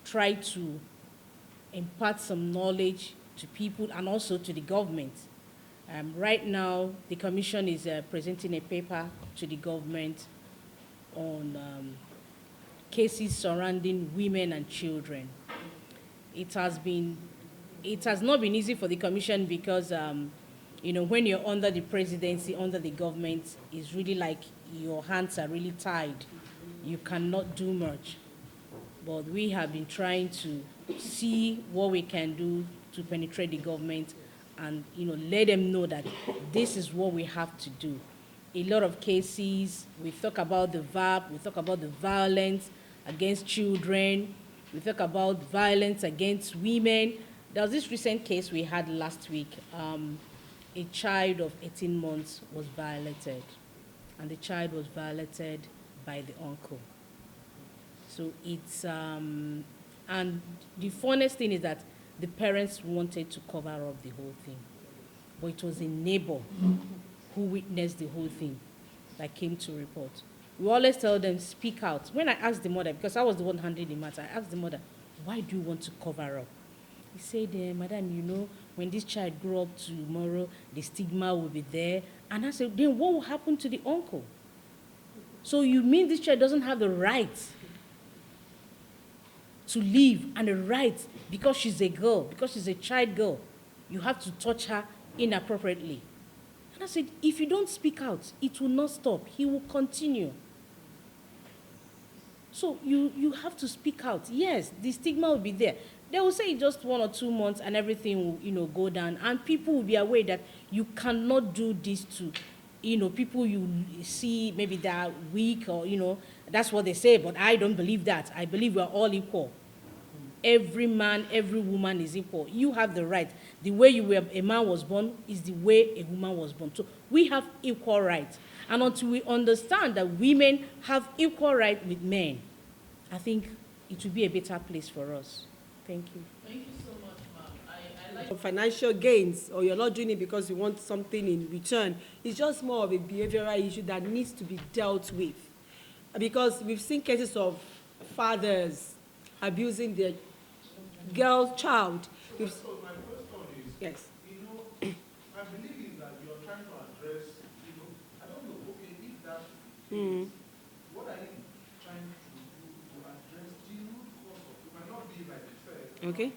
try to impart some knowledge to people and also to the government. Right now, the Commission is presenting a paper to the government on cases surrounding women and children. It has not been easy for the Commission because, when you're under the presidency, under the government, it's really like your hands are really tied. You cannot do much. But we have been trying to see what we can do to penetrate the government and let them know that this is what we have to do. A lot of cases, we talk about the VAP, we talk about the violence against children, we talk about violence against women. There was this recent case we had last week. A child of 18 months was violated, and the child was violated by the uncle. So it's, and the funniest thing is that the parents wanted to cover up the whole thing. But it was a neighbor who witnessed the whole thing that came to report. We always tell them, speak out. When I asked the mother, because I was the one handling the matter, I asked the mother, why do you want to cover up? He said, Madam, when this child grows up tomorrow, the stigma will be there. And I said, then what will happen to the uncle? So you mean this child doesn't have the right to live and the right, because she's a girl, because she's a child girl, you have to touch her inappropriately. And I said, if you don't speak out, it will not stop. He will continue. So you have to speak out. Yes, the stigma will be there. They will say just 1 or 2 months and everything will, go down. And people will be aware that you cannot do this to, people you see maybe they are weak or, that's what they say. But I don't believe that. I believe we're all equal. Every man, every woman is equal. You have the right. The way a man was born is the way a woman was born. So we have equal rights. And until we understand that women have equal rights with men, I think it will be a better place for us. Thank you. Thank you so much, ma'am. I like financial gains, or you're not doing it because you want something in return. It's just more of a behavioral issue that needs to be dealt with. Because we've seen cases of fathers abusing their child. So my question is, yes. I believe that you're trying to address, I don't know, okay, if that is, what are you trying to do to address the root cause of it? Might not be like the first. Okay.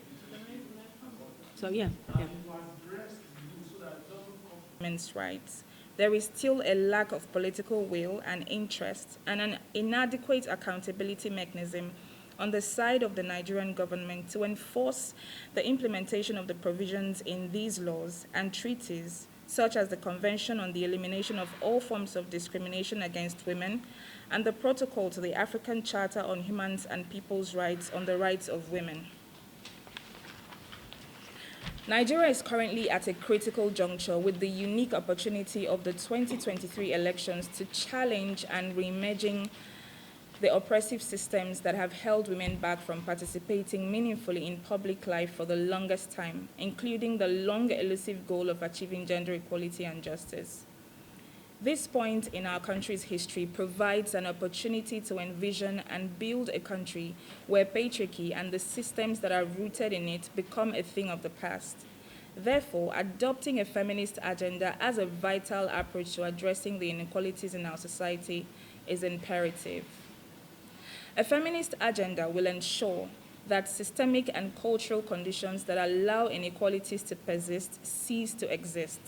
So, yeah. To address the root so that it doesn't come to women's rights. There is still a lack of political will and interest and an inadequate accountability mechanism on the side of the Nigerian government to enforce the implementation of the provisions in these laws and treaties, such as the Convention on the Elimination of All Forms of Discrimination Against Women and the Protocol to the African Charter on Human and People's Rights on the Rights of Women. Nigeria is currently at a critical juncture with the unique opportunity of the 2023 elections to challenge and reimagine the oppressive systems that have held women back from participating meaningfully in public life for the longest time, including the long elusive goal of achieving gender equality and justice. This point in our country's history provides an opportunity to envision and build a country where patriarchy and the systems that are rooted in it become a thing of the past. Therefore, adopting a feminist agenda as a vital approach to addressing the inequalities in our society is imperative. A feminist agenda will ensure that systemic and cultural conditions that allow inequalities to persist cease to exist.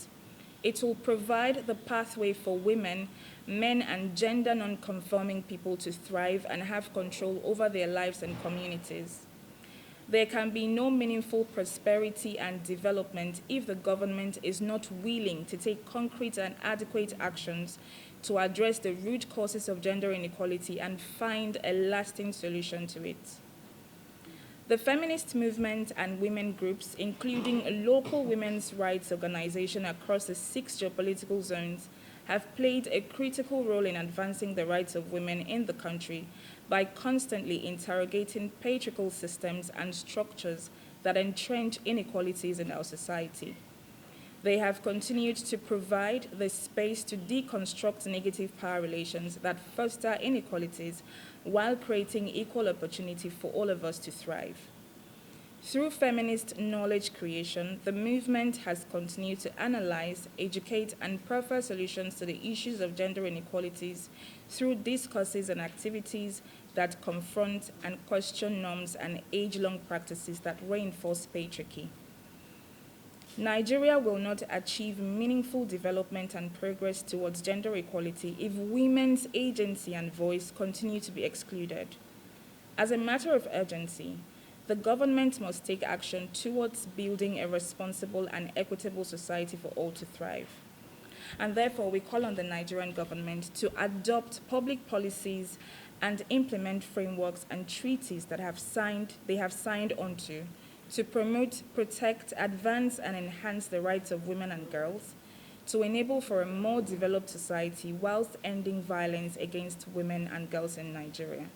It will provide the pathway for women, men, and gender non-conforming people to thrive and have control over their lives and communities. There can be no meaningful prosperity and development if the government is not willing to take concrete and adequate actions to address the root causes of gender inequality and find a lasting solution to it. The feminist movement and women groups, including local women's rights organizations across the 6 geopolitical zones, have played a critical role in advancing the rights of women in the country by constantly interrogating patriarchal systems and structures that entrench inequalities in our society. They have continued to provide the space to deconstruct negative power relations that foster inequalities while creating equal opportunity for all of us to thrive. Through feminist knowledge creation, the movement has continued to analyze, educate, and proffer solutions to the issues of gender inequalities through discourses and activities that confront and question norms and age-long practices that reinforce patriarchy. Nigeria will not achieve meaningful development and progress towards gender equality if women's agency and voice continue to be excluded. As a matter of urgency, the government must take action towards building a responsible and equitable society for all to thrive. And therefore, we call on the Nigerian government to adopt public policies and implement frameworks and treaties that they have signed onto to promote, protect, advance, and enhance the rights of women and girls, to enable for a more developed society whilst ending violence against women and girls in Nigeria.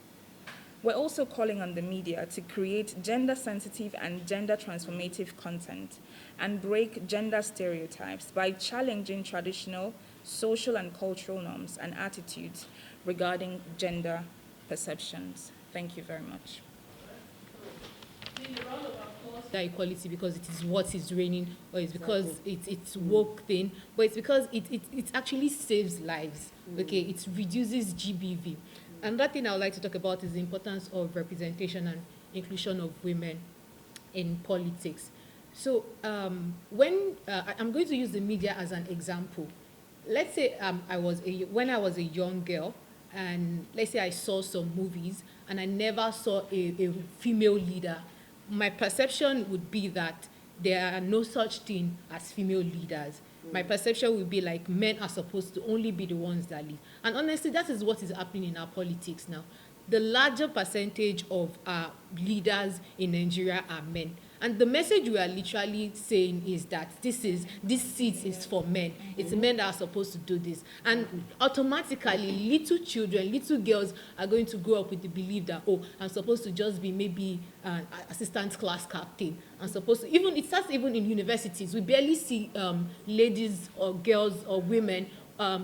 We're also calling on the media to create gender-sensitive and gender-transformative content and break gender stereotypes by challenging traditional, social, and cultural norms and attitudes regarding gender perceptions. Thank you very much. That equality because it is what is reigning, or it's because it's woke thing, but it's because it actually saves lives. Okay, it reduces GBV. Another thing I would like to talk about is the importance of representation and inclusion of women in politics. So when I'm going to use the media as an example. Let's say when I was a young girl, and let's say I saw some movies and I never saw a female leader. My perception would be that there are no such thing as female leaders. My perception would be like men are supposed to only be the ones that lead. And honestly, that is what is happening in our politics now. The larger percentage of our leaders in Nigeria are men. And the message we are literally saying is that this seat is for men. It's men that are supposed to do this. And automatically, little children, little girls are going to grow up with the belief that, oh, I'm supposed to just be maybe an assistant class captain. I'm supposed to, it starts even in universities. We barely see ladies or girls or women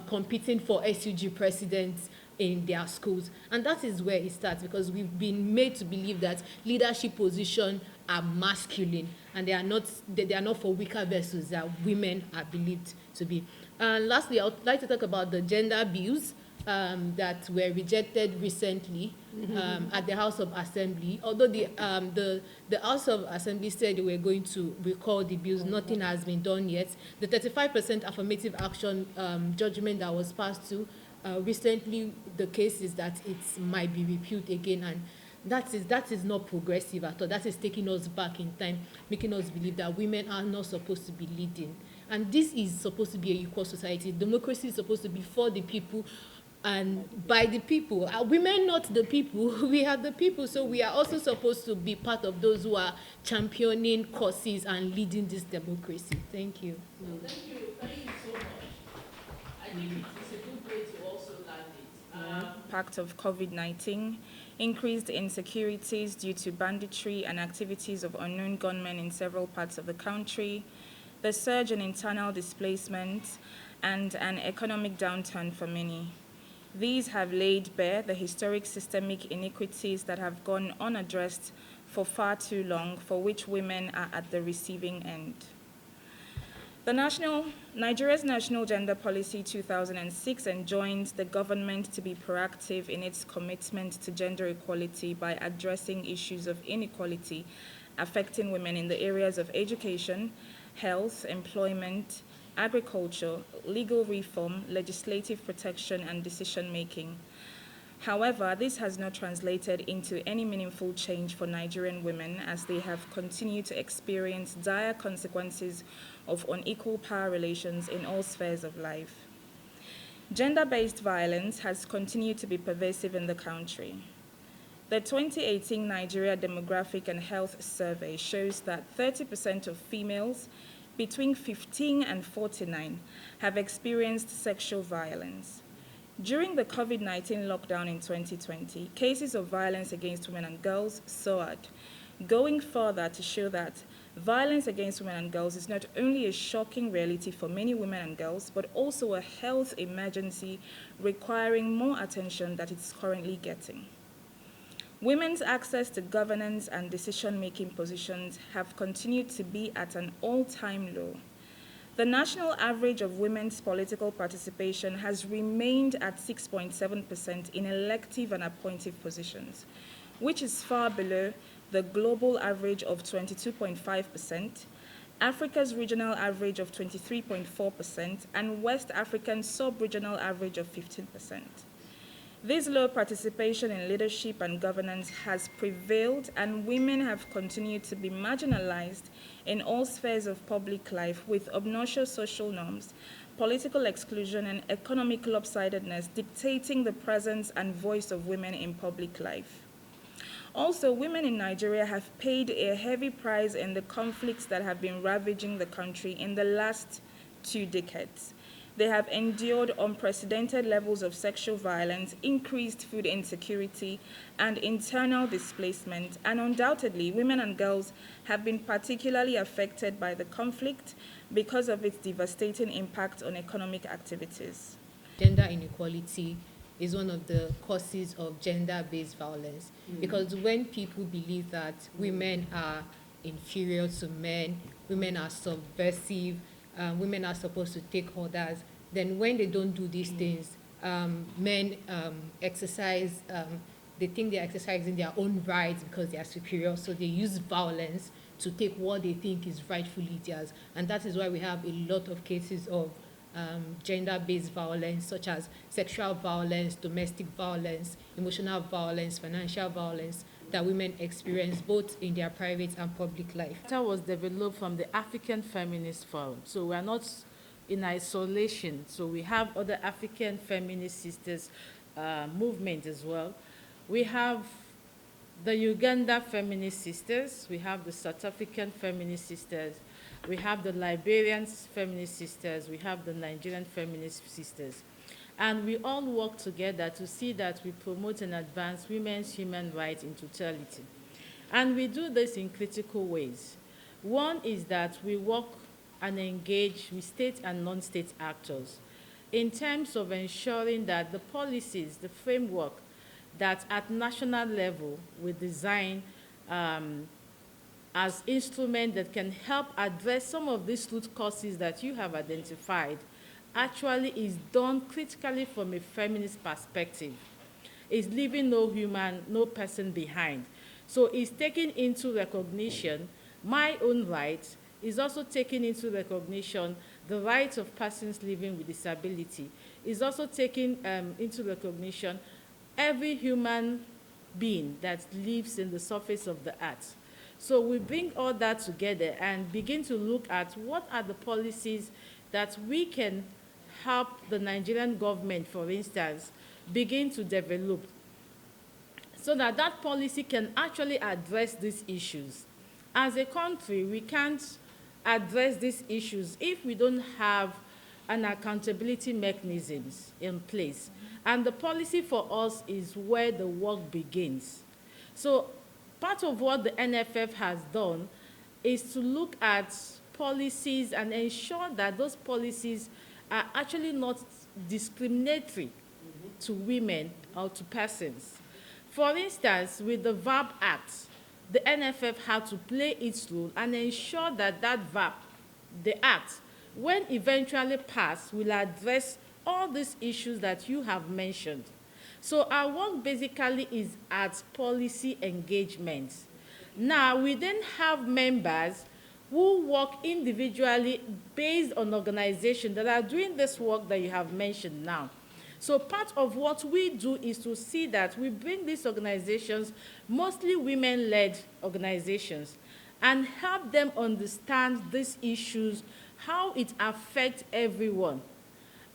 competing for SUG presidents in their schools. And that is where it starts, because we've been made to believe that leadership positions are masculine and they are not for weaker vessels that women are believed to be. And lastly, I would like to talk about the gender bills that were rejected recently at the House of Assembly. Although the House of Assembly said they were going to recall the bills, nothing has been done yet. The 35% affirmative action judgment that was passed to recently, the case is that it might be repealed again, and that is not progressive at all. That is taking us back in time, making us believe that women are not supposed to be leading. And this is supposed to be an equal society. Democracy is supposed to be for the people and by the people. Are women not the people? We are the people, so we are also supposed to be part of those who are championing causes and leading this democracy. Thank you. Thank you so much. I think it's a good way to also land it. Impact of COVID-19, increased insecurities due to banditry and activities of unknown gunmen in several parts of the country, the surge in internal displacement, and an economic downturn for many. These have laid bare the historic systemic inequities that have gone unaddressed for far too long, for which women are at the receiving end. Nigeria's National Gender Policy 2006 enjoined the government to be proactive in its commitment to gender equality by addressing issues of inequality affecting women in the areas of education, health, employment, agriculture, legal reform, legislative protection, and decision-making. However, this has not translated into any meaningful change for Nigerian women, as they have continued to experience dire consequences of unequal power relations in all spheres of life. Gender-based violence has continued to be pervasive in the country. The 2018 Nigeria Demographic and Health Survey shows that 30% of females between 15 and 49 have experienced sexual violence. During the COVID-19 lockdown in 2020, cases of violence against women and girls soared, going further to show that Violence against women and girls is not only a shocking reality for many women and girls, but also a health emergency requiring more attention than it's currently getting. Women's access to governance and decision-making positions have continued to be at an all-time low. The national average of women's political participation has remained at 6.7% in elective and appointive positions, which is far below the global average of 22.5%, Africa's regional average of 23.4%, and West African sub-regional average of 15%. This low participation in leadership and governance has prevailed, and women have continued to be marginalized in all spheres of public life, with obnoxious social norms, political exclusion, and economic lopsidedness dictating the presence and voice of women in public life. Also, women in Nigeria have paid a heavy price in the conflicts that have been ravaging the country in the last 2 decades. They have endured unprecedented levels of sexual violence, increased food insecurity, and internal displacement, and undoubtedly, women and girls have been particularly affected by the conflict because of its devastating impact on economic activities. Gender inequality is one of the causes of gender-based violence, because when people believe that women are inferior to men, women are subversive, women are supposed to take orders, then when they don't do these things, men exercise, they think they're exercising their own rights because they are superior, so they use violence to take what they think is rightfully theirs. And that is why we have a lot of cases of gender-based violence, such as sexual violence, domestic violence, emotional violence, financial violence, that women experience both in their private and public life. That was developed from the African Feminist Forum. So we are not in isolation. So we have other African feminist sisters movement as well. We have the Uganda Feminist Sisters, we have the South African Feminist Sisters, we have the Liberian Feminist Sisters, we have the Nigerian Feminist Sisters. And we all work together to see that we promote and advance women's human rights in totality. And we do this in critical ways. One is that we work and engage with state and non-state actors in terms of ensuring that the policies, the framework that at national level we design as instruments that can help address some of these root causes that you have identified actually is done critically from a feminist perspective. It's leaving no person behind. So it's taking into recognition my own rights, is also taking into recognition the rights of persons living with disability, is also taking into recognition every human being that lives in the surface of the earth. So we bring all that together and begin to look at what are the policies that we can help the Nigerian government, for instance, begin to develop so that that policy can actually address these issues. As a country, we can't address these issues if we don't have an accountability mechanisms in place. And the policy for us is where the work begins. So part of what the NFF has done is to look at policies and ensure that those policies are actually not discriminatory to women or to persons. For instance, with the VAP Act, the NFF had to play its role and ensure that that VAP, the act, when eventually passed, will address all these issues that you have mentioned. So our work basically is at policy engagement. Now, we then have members who work individually based on organizations that are doing this work that you have mentioned now. So part of what we do is to see that we bring these organizations, mostly women-led organizations, and help them understand these issues, how it affects everyone,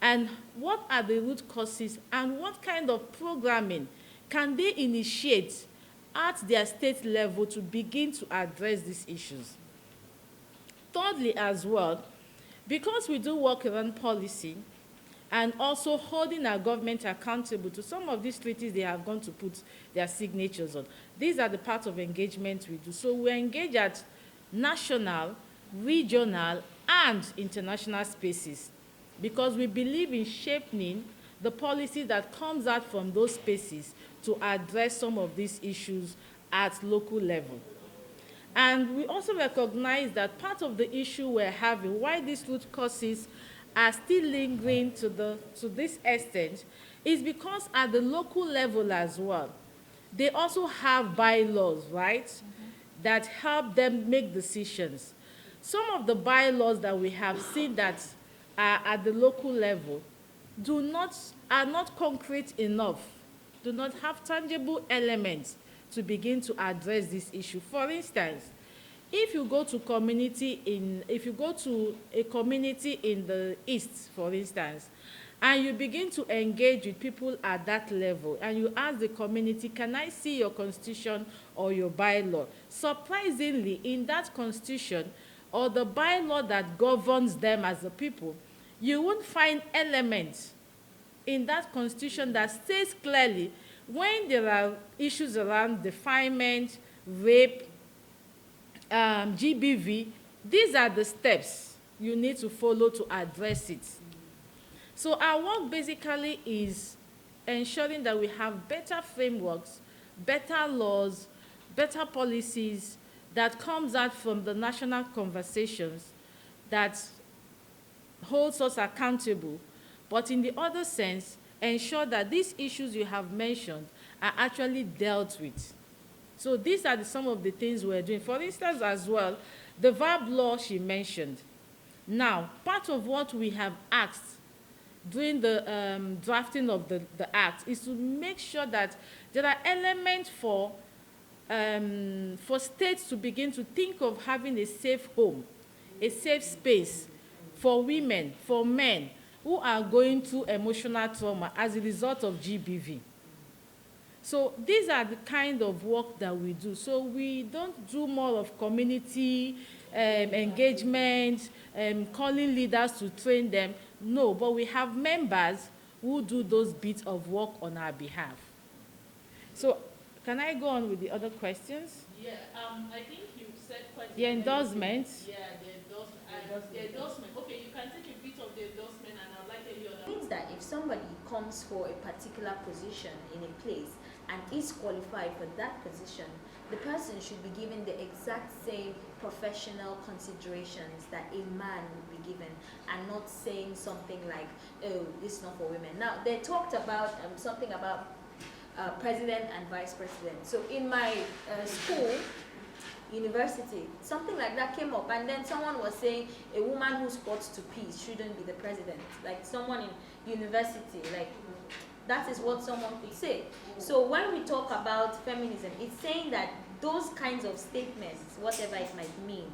and what are the root causes, and what kind of programming can they initiate at their state level to begin to address these issues. Thirdly, as well, because we do work around policy and also holding our government accountable to some of these treaties they have gone to put their signatures on. These are the parts of engagement we do. So we engage at national, regional, and international spaces, because we believe in shaping the policy that comes out from those spaces to address some of these issues at local level. And we also recognize that part of the issue we're having, why these root causes are still lingering to this extent, is because at the local level as well, they also have bylaws, right, that help them make decisions. Some of the bylaws that we have seen that are at the local level are not concrete enough, do not have tangible elements to begin to address this issue. For instance, if you go to a community in the East, for instance, and you begin to engage with people at that level, and you ask the community, can I see your constitution or your bylaw? Surprisingly, in that constitution or the bylaw that governs them as a people, you won't find elements in that constitution that says clearly when there are issues around defilement, rape, GBV, these are the steps you need to follow to address it. So our work basically is ensuring that we have better frameworks, better laws, better policies that comes out from the national conversations that holds us accountable, but in the other sense, ensure that these issues you have mentioned are actually dealt with. So these are some of the things we're doing. For instance, as well, the verb law she mentioned. Now, part of what we have asked during the drafting of the act is to make sure that there are elements for states to begin to think of having a safe home, a safe space for women, for men who are going through emotional trauma as a result of GBV. So these are the kind of work that we do. So we don't do more of community engagement, calling leaders to train them. No, but we have members who do those bits of work on our behalf. So can I go on with the other questions? Yeah, I think you've said quite The endorsements. Yeah, the endorsement. Okay, you can take a bit of the endorsement and I'd like any other. It means that if somebody comes for a particular position in a place and is qualified for that position, the person should be given the exact same professional considerations that a man would be given, and not saying something like, oh, this is not for women. Now, they talked about something about president and vice president. So in my school, university, something like that came up, and then someone was saying a woman who sports to peace shouldn't be the president. Like someone in university, like that is what someone could say. So when we talk about feminism, it's saying that those kinds of statements, whatever it might mean,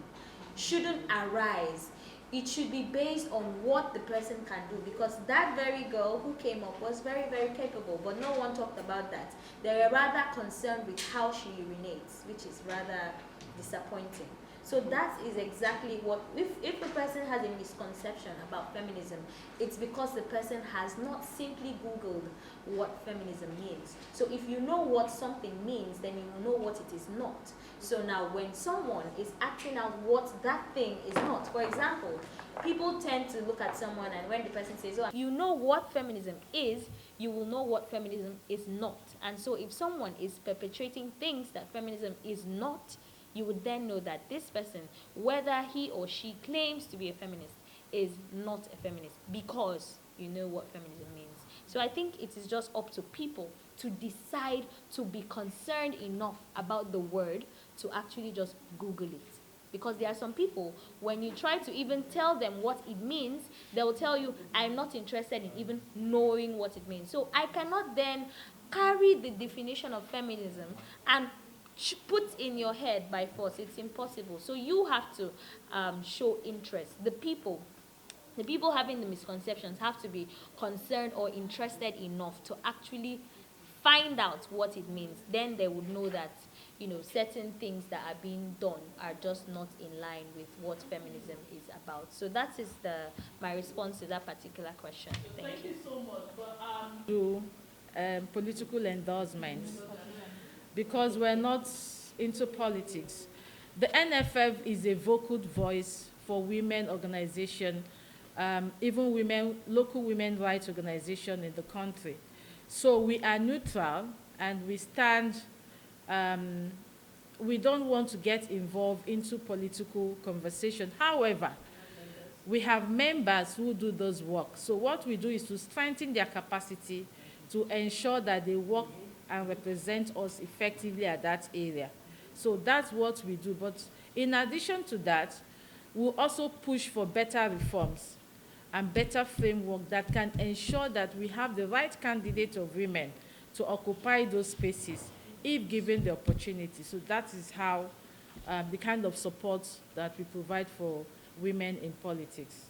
shouldn't arise. It should be based on what the person can do, because that very girl who came up was very, very capable, but no one talked about that. They were rather concerned with how she urinates, which is rather disappointing. So that is exactly what, if the person has a misconception about feminism, it's because the person has not simply Googled what feminism means. So if you know what something means, then you will know what it is not. So now when someone is acting out what that thing is not, for example, people tend to look at someone, and when the person says, oh, you know what feminism is, you will know what feminism is not. And so if someone is perpetrating things that feminism is not, you would then know that this person, whether he or she claims to be a feminist, is not a feminist, because you know what feminism means. So I think it is just up to people to decide to be concerned enough about the word to actually just Google it. Because there are some people, when you try to even tell them what it means, they will tell you, I'm not interested in even knowing what it means. So I cannot then carry the definition of feminism and put in your head by force. It's impossible. So you have to show interest. The people having the misconceptions have to be concerned or interested enough to actually find out what it means. Then they would know that, you know, certain things that are being done are just not in line with what feminism is about. So that is my response to that particular question. Thank you so much. But Do political endorsements, because we're not into politics. The NFF is a vocal voice for women organization, even local women rights organization in the country. So we are neutral and we stand, we don't want to get involved into political conversation. However, we have members who do those work. So what we do is to strengthen their capacity to ensure that they work and represent us effectively at that area. So that's what we do. But in addition to that, we'll also push for better reforms and better framework that can ensure that we have the right candidate of women to occupy those spaces if given the opportunity. So that is how the kind of support that we provide for women in politics.